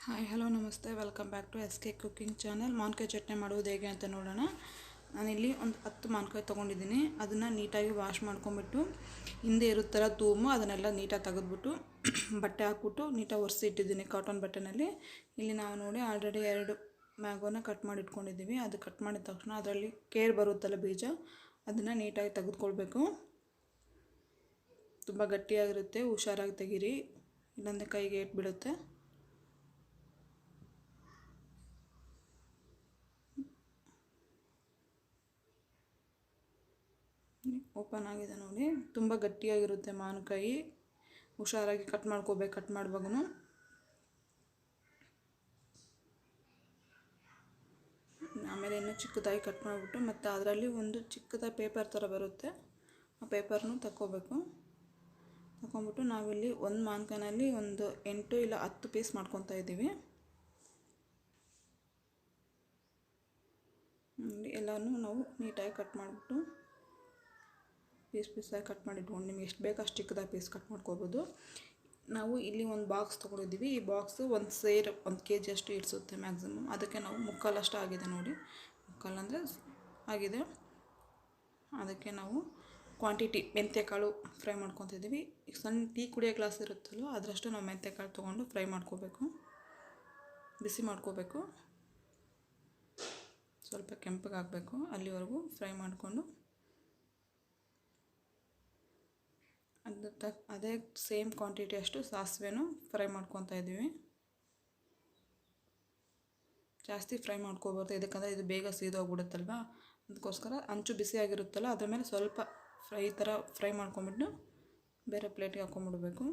Hi hello ನಮಸ್ತೆ, welcome back to S K cooking channel. ಮಾವಿನಕಾಯಿ ಚಟ್ನಿ ಮಾಡೋದು ಹೇಗೆ ಅಂತ ನೋಡೋಣ. ನಾನಿಲ್ಲಿ ಒಂದು 10 ಮಾವಿನಕಾಯಿ ತೊಗೊಂಡಿದ್ದೀನಿ. ಅದನ್ನು ನೀಟಾಗಿ ವಾಶ್ ಮಾಡ್ಕೊಂಬಿಟ್ಟು ಹಿಂದೆ ಇರುತ್ತಲ್ಲ ತೂಮು ಅದನ್ನೆಲ್ಲ ನೀಟಾಗಿ ತೆಗೆದ್ಬಿಟ್ಟು ಬಟ್ಟೆ ಹಾಕ್ಬಿಟ್ಟು ನೀಟಾಗಿ ಒರೆಸಿ ಇಟ್ಟಿದ್ದೀನಿ ಕಾಟನ್ ಬಟ್ಟೆನಲ್ಲಿ. ಇಲ್ಲಿ ನಾವು ನೋಡಿ ಆಲ್ರೆಡಿ 2 ಮ್ಯಾಂಗೋನ ಕಟ್ ಮಾಡಿ ಇಟ್ಕೊಂಡಿದ್ದೀವಿ. ಅದು ಕಟ್ ಮಾಡಿದ ತಕ್ಷಣ ಅದರಲ್ಲಿ ಕೇರ್ ಬರುತ್ತಲ್ಲ ಬೀಜ, ಅದನ್ನು ನೀಟಾಗಿ ತೆಗೆದುಕೊಳ್ಬೇಕು. ತುಂಬ ಗಟ್ಟಿಯಾಗಿರುತ್ತೆ, ಹುಷಾರಾಗಿ ತೆಗೀರಿ, ಇಲ್ಲಾಂದರೆ ಕೈಗೆ ಏಟ್ಬಿಡುತ್ತೆ. ಓಪನ್ ಆಗಿದೆ ನೋಡಿ, ತುಂಬ ಗಟ್ಟಿಯಾಗಿರುತ್ತೆ ಮಾವಿನಕಾಯಿ. ಹುಷಾರಾಗಿ ಕಟ್ ಮಾಡ್ಕೋಬೇಕು. ಕಟ್ ಮಾಡುವಾಗೂ ಆಮೇಲೆ ಇನ್ನೂ ಚಿಕ್ಕದಾಗಿ ಕಟ್ ಮಾಡಿಬಿಟ್ಟು ಮತ್ತು ಅದರಲ್ಲಿ ಒಂದು ಚಿಕ್ಕದಾಗಿ ಪೇಪರ್ ಥರ ಬರುತ್ತೆ, ಆ ಪೇಪರ್ನು ತಗೊಂಬಿಟ್ಟು ನಾವಿಲ್ಲಿ ಒಂದು ಮಾವಿನಕಾಯಿನಲ್ಲಿ ಒಂದು 8 ಇಲ್ಲ 10 ಪೀಸ್ ಮಾಡ್ಕೊತಾ ಇದ್ದೀವಿ. ಎಲ್ಲನೂ ನಾವು ನೀಟಾಗಿ ಕಟ್ ಮಾಡಿಬಿಟ್ಟು ಪೀಸಾಗಿ ಕಟ್ ಮಾಡಿ ಇಟ್ಕೊಂಡು ನಿಮ್ಗೆ ಎಷ್ಟು ಬೇಕು ಅಷ್ಟು ಚಿಕ್ಕದಾಗಿ ಪೀಸ್ ಕಟ್ ಮಾಡ್ಕೋಬೋದು. ನಾವು ಇಲ್ಲಿ ಒಂದು ಬಾಕ್ಸ್ ತೊಗೊಂಡಿದ್ದೀವಿ. ಈ ಬಾಕ್ಸು ಒಂದು ಸೇರ್ 1 kg ಅಷ್ಟು ಇಡಿಸುತ್ತೆ ಮ್ಯಾಕ್ಸಿಮಮ್. ಅದಕ್ಕೆ ನಾವು ಮುಕ್ಕಾಲಷ್ಟು ಆಗಿದೆ ನೋಡಿ, ಮುಕ್ಕಾಲು ಅಂದರೆ ಆಗಿದೆ. ಅದಕ್ಕೆ ನಾವು ಕ್ವಾಂಟಿಟಿ ಮೆಂತ್ಯಕಾಳು ಫ್ರೈ ಮಾಡ್ಕೊತಿದ್ದೀವಿ. ಈಗ ಸಣ್ಣ ಟೀ ಕುಡಿಯೋ ಗ್ಲಾಸ್ ಇರುತ್ತಲ್ವ ಅದರಷ್ಟು ನಾವು ಮೆಂತ್ಯಕಾಳು ತೊಗೊಂಡು ಫ್ರೈ ಮಾಡ್ಕೋಬೇಕು, ಬಿಸಿ ಮಾಡ್ಕೋಬೇಕು. ಸ್ವಲ್ಪ ಕೆಂಪಗಾಗಬೇಕು, ಅಲ್ಲಿವರೆಗೂ ಫ್ರೈ ಮಾಡಿಕೊಂಡು ಅದೇ ಸೇಮ್ ಕ್ವಾಂಟಿಟಿ ಅಷ್ಟು ಸಾಸಿವೆನೂ ಫ್ರೈ ಮಾಡ್ಕೊತಾ ಇದ್ದೀವಿ. ಜಾಸ್ತಿ ಫ್ರೈ ಮಾಡ್ಕೋಬಾರ್ದು, ಇದಕ್ಕಂದರೆ ಇದು ಬೇಗ ಸೀದೋಗ್ಬಿಡುತ್ತಲ್ವ. ಅದಕ್ಕೋಸ್ಕರ ಅಂಚು ಬಿಸಿಯಾಗಿರುತ್ತಲ್ಲ ಅದ್ರ ಮೇಲೆ ಸ್ವಲ್ಪ ಈ ಥರ ಫ್ರೈ ಮಾಡ್ಕೊಂಬಿಟ್ಟು ಬೇರೆ ಪ್ಲೇಟಿಗೆ ಹಾಕ್ಕೊಂಬಿಡ್ಬೇಕು.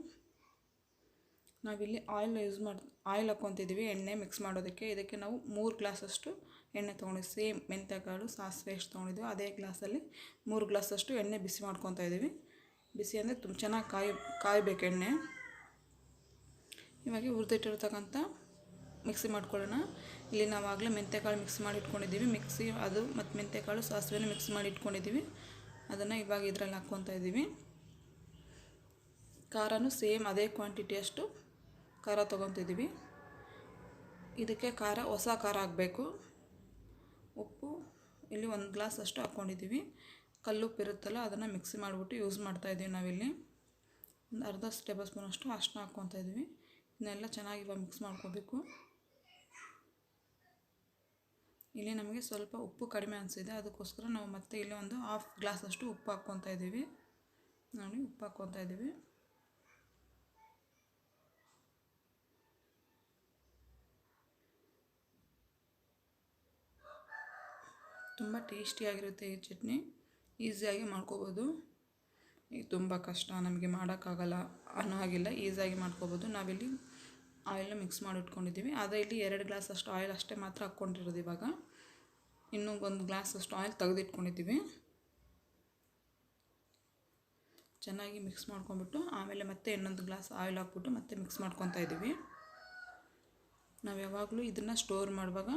ನಾವಿಲ್ಲಿ ಆಯಿಲ್ ಹಾಕ್ಕೊತಿದ್ದೀವಿ, ಎಣ್ಣೆ ಮಿಕ್ಸ್ ಮಾಡೋದಕ್ಕೆ. ಇದಕ್ಕೆ ನಾವು 3 ಗ್ಲಾಸಷ್ಟು ಎಣ್ಣೆ ತೊಗೊಂಡಿದ್ವಿ. ಸೇಮ್ ಮೆಂತ್ಯಕಾಳು ಸಾಸಿವೆ ಎಷ್ಟು ತೊಗೊಂಡಿದ್ದೀವಿ ಅದೇ ಗ್ಲಾಸಲ್ಲಿ 3 ಗ್ಲಾಸಷ್ಟು ಎಣ್ಣೆ ಬಿಸಿ ಮಾಡ್ಕೊತಾ ಇದ್ದೀವಿ. ಬಿಸಿ ಅಂದರೆ ತುಂಬ ಚೆನ್ನಾಗಿ ಕಾಯಬೇಕು ಎಣ್ಣೆ. ಇವಾಗ ಹುರಿದಿಟ್ಟಿರ್ತಕ್ಕಂಥ ಮಿಕ್ಸಿ ಮಾಡ್ಕೊಳ್ಳೋಣ. ಇಲ್ಲಿ ನಾವು ಆಗಲೇ ಮೆಂತ್ಯಕಾಳು ಮಿಕ್ಸ್ ಮಾಡಿ ಇಟ್ಕೊಂಡಿದ್ದೀವಿ. ಅದು ಮತ್ತು ಮೆಂತ್ಯಕಾಳು ಸಾಸಿವೆನ ಮಿಕ್ಸ್ ಮಾಡಿ ಇಟ್ಕೊಂಡಿದ್ದೀವಿ. ಅದನ್ನು ಇವಾಗ ಇದರಲ್ಲಿ ಹಾಕ್ಕೊತಾ ಇದ್ದೀವಿ. ಖಾರನೂ ಸೇಮ್ ಅದೇ ಕ್ವಾಂಟಿಟಿಯಷ್ಟು ಖಾರ ತೊಗೊತಿದ್ದೀವಿ. ಇದಕ್ಕೆ ಹೊಸ ಖಾರ ಹಾಕಬೇಕು. ಉಪ್ಪು ಇಲ್ಲಿ 1 ಗ್ಲಾಸ್ ಅಷ್ಟು ಹಾಕ್ಕೊಂಡಿದ್ದೀವಿ. ಕಲ್ಲುಪ್ಪು ಇರುತ್ತಲ್ಲ ಅದನ್ನು ಮಿಕ್ಸಿ ಮಾಡಿಬಿಟ್ಟು ಯೂಸ್ ಮಾಡ್ತಾಯಿದ್ದೀವಿ. ನಾವಿಲ್ಲಿ ಒಂದು ಅರ್ಧ ಟೇಬಲ್ ಸ್ಪೂನ್ ಅಷ್ಟು ಅರಿಶಿನ ಹಾಕ್ಕೊತಾ ಇದ್ದೀವಿ. ಇದನ್ನೆಲ್ಲ ಚೆನ್ನಾಗಿ ಇವಾಗ ಮಿಕ್ಸ್ ಮಾಡ್ಕೋಬೇಕು. ಇಲ್ಲಿ ನಮಗೆ ಸ್ವಲ್ಪ ಉಪ್ಪು ಕಡಿಮೆ ಅನಿಸಿದೆ, ಅದಕ್ಕೋಸ್ಕರ ನಾವು ಮತ್ತೆ ಇಲ್ಲಿ ಒಂದು 1/2 ಗ್ಲಾಸ್ ಅಷ್ಟು ಉಪ್ಪು ಹಾಕ್ಕೊತಾ ಇದ್ದೀವಿ. ನೋಡಿ, ಉಪ್ಪು ಹಾಕ್ಕೊತಾ ಇದ್ದೀವಿ. ತುಂಬ ಟೇಸ್ಟಿಯಾಗಿರುತ್ತೆ ಈ ಚಟ್ನಿ, ಈಸಿಯಾಗಿ ಮಾಡ್ಕೋಬೋದು. ಈಗ ತುಂಬ ಕಷ್ಟ ನಮಗೆ ಮಾಡೋಕ್ಕಾಗಲ್ಲ ಅನ್ನೋ ಹಾಗಿಲ್ಲ, ಈಸಿಯಾಗಿ ಮಾಡ್ಕೋಬೋದು. ನಾವಿಲ್ಲಿ ಆಯಿಲ್ ಮಿಕ್ಸ್ ಮಾಡಿ ಇಟ್ಕೊಂಡಿದ್ದೀವಿ. ಆದರೆ ಇಲ್ಲಿ 2 ಗ್ಲಾಸ್ ಅಷ್ಟು ಆಯಿಲ್ ಅಷ್ಟೇ ಮಾತ್ರ ಹಾಕ್ಕೊಂಡಿರೋದು. ಇವಾಗ ಇನ್ನೂ 1 ಗ್ಲಾಸ್ ಅಷ್ಟು ಆಯಿಲ್ ತೆಗೆದಿಟ್ಕೊಂಡಿದ್ದೀವಿ. ಚೆನ್ನಾಗಿ ಮಿಕ್ಸ್ ಮಾಡ್ಕೊಂಬಿಟ್ಟು ಆಮೇಲೆ ಮತ್ತೆ ಇನ್ನೊಂದು ಗ್ಲಾಸ್ ಆಯಿಲ್ ಹಾಕ್ಬಿಟ್ಟು ಮತ್ತೆ ಮಿಕ್ಸ್ ಮಾಡ್ಕೊತಾ ಇದ್ದೀವಿ. ನಾವು ಯಾವಾಗಲೂ ಇದನ್ನು ಸ್ಟೋರ್ ಮಾಡುವಾಗ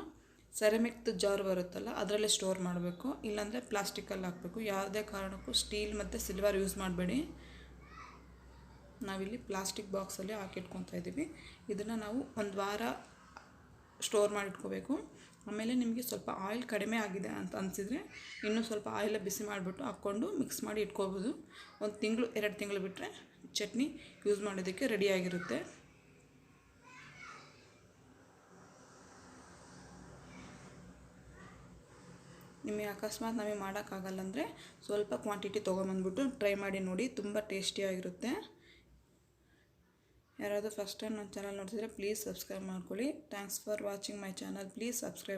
ಸೆರಾಮಿಕ್ದು ಜಾರ್ ಬರುತ್ತಲ್ಲ ಅದರಲ್ಲೇ ಸ್ಟೋರ್ ಮಾಡಬೇಕು, ಇಲ್ಲಾಂದರೆ ಪ್ಲಾಸ್ಟಿಕಲ್ಲಿ ಹಾಕಬೇಕು. ಯಾವುದೇ ಕಾರಣಕ್ಕೂ ಸ್ಟೀಲ್ ಮತ್ತು ಸಿಲ್ವರ್ ಯೂಸ್ ಮಾಡಬೇಡಿ. ನಾವಿಲ್ಲಿ ಪ್ಲಾಸ್ಟಿಕ್ ಬಾಕ್ಸಲ್ಲಿ ಹಾಕಿಟ್ಕೊತಾ ಇದ್ದೀವಿ. ಇದನ್ನು ನಾವು 1 ವಾರ ಸ್ಟೋರ್ ಮಾಡಿಟ್ಕೋಬೇಕು. ಆಮೇಲೆ ನಿಮಗೆ ಸ್ವಲ್ಪ ಆಯಿಲ್ ಕಡಿಮೆ ಆಗಿದೆ ಅಂತ ಅನಿಸಿದರೆ ಇನ್ನೂ ಸ್ವಲ್ಪ ಆಯಿಲ್ ಬಿಸಿ ಮಾಡಿಬಿಟ್ಟು ಹಾಕ್ಕೊಂಡು ಮಿಕ್ಸ್ ಮಾಡಿ ಇಟ್ಕೋಬೋದು. 1 ತಿಂಗಳು 2 ತಿಂಗಳು ಬಿಟ್ಟರೆ ಚಟ್ನಿ ಯೂಸ್ ಮಾಡೋದಕ್ಕೆ ರೆಡಿಯಾಗಿರುತ್ತೆ. ನಿಮಗೆ ಅಕಸ್ಮಾತ್ ನಮಗೆ ಮಾಡೋಕ್ಕಾಗಲ್ಲ ಅಂದರೆ ಸ್ವಲ್ಪ ಕ್ವಾಂಟಿಟಿ ತೊಗೊಂಬಂದ್ಬಿಟ್ಟು ಟ್ರೈ ಮಾಡಿ ನೋಡಿ, ತುಂಬ ಟೇಸ್ಟಿಯಾಗಿರುತ್ತೆ. ಯಾರಾದರೂ ಫಸ್ಟ್ ಟೈಮ್ ನನ್ನ ಚಾನಲ್ ನೋಡ್ತಿದ್ರೆ ಪ್ಲೀಸ್ ಸಬ್ಸ್ಕ್ರೈಬ್ ಮಾಡ್ಕೊಳ್ಳಿ. Thanks for watching my channel. Please subscribe.